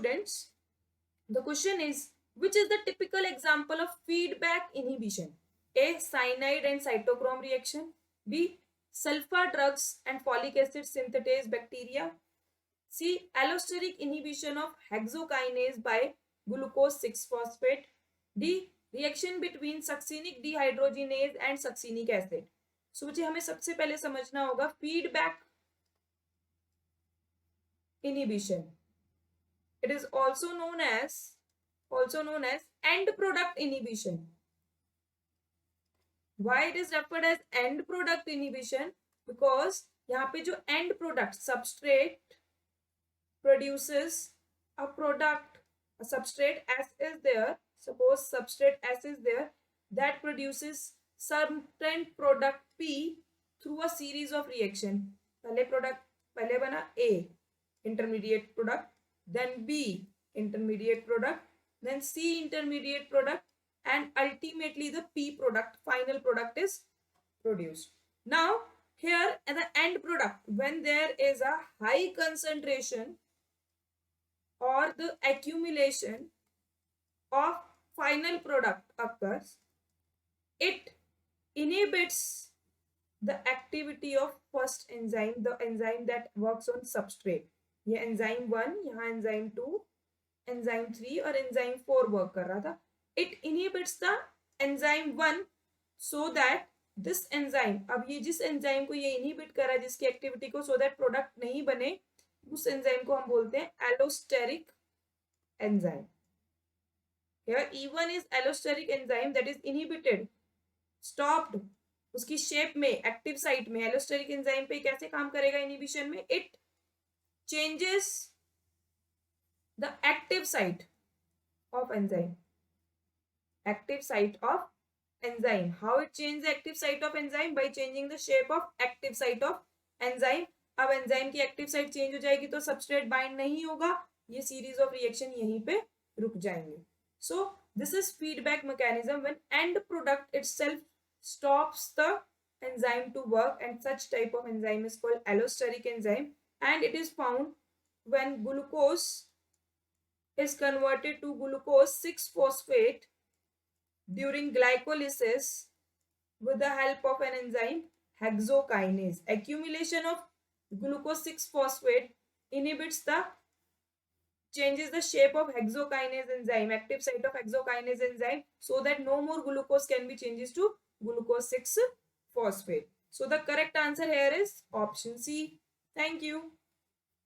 students, the question is, which is the typical example of feedback inhibition? A. Cyanide and cytochrome reaction. B. Sulfa drugs and folic acid synthetase bacteria. C. Allosteric inhibition of hexokinase by glucose 6-phosphate. D. Reaction between succinic dehydrogenase and succinic acid. So बच्चे हमें सबसे पहले समझना होगा feedback inhibition. It is also known as end product inhibition. Why it is referred as end product inhibition? Because यहाँ पे जो end product substrate produces a product, a substrate S is there. Suppose substrate S is there, that produces certain product P through a series of reaction. पहले बना A intermediate product, then B intermediate product, then C intermediate product, and ultimately the P product, final product is produced. Now here at the end product, when there is a high concentration or the accumulation of final product occurs, it inhibits the activity of first enzyme, the enzyme that works on substrate. ये enzyme 1, यहाँ enzyme 2, enzyme 3 और enzyme 4 work कर रहा था. It inhibits the enzyme 1 so that this enzyme, अब ये जिस enzyme को ये inhibit कर रहा है जिसकी activity को, so that product नहीं बने, उस enzyme को हम बोलते हैं allosteric enzyme. Here E1 is allosteric enzyme that is inhibited, stopped. उसकी shape में, active site में, allosteric enzyme पे कैसे काम करेगा inhibition में? It changes the active site of enzyme. Active site of enzyme. How it changes the active site of enzyme? By changing the shape of active site of enzyme. अब enzyme की active site change हो जाएगी तो substrate bind नहीं होगा, ये series of reaction यहीं पे रुक जाएंगे. So this is feedback mechanism when end product itself stops the enzyme to work, and such type of enzyme is called allosteric enzyme, and it is found when glucose is converted to glucose 6-phosphate during glycolysis with the help of an enzyme hexokinase. Accumulation of glucose 6-phosphate inhibits the changes the shape of hexokinase enzyme, active site of hexokinase enzyme, so that no more glucose can be changed to glucose 6-phosphate. So the correct answer here is option C. Thank you.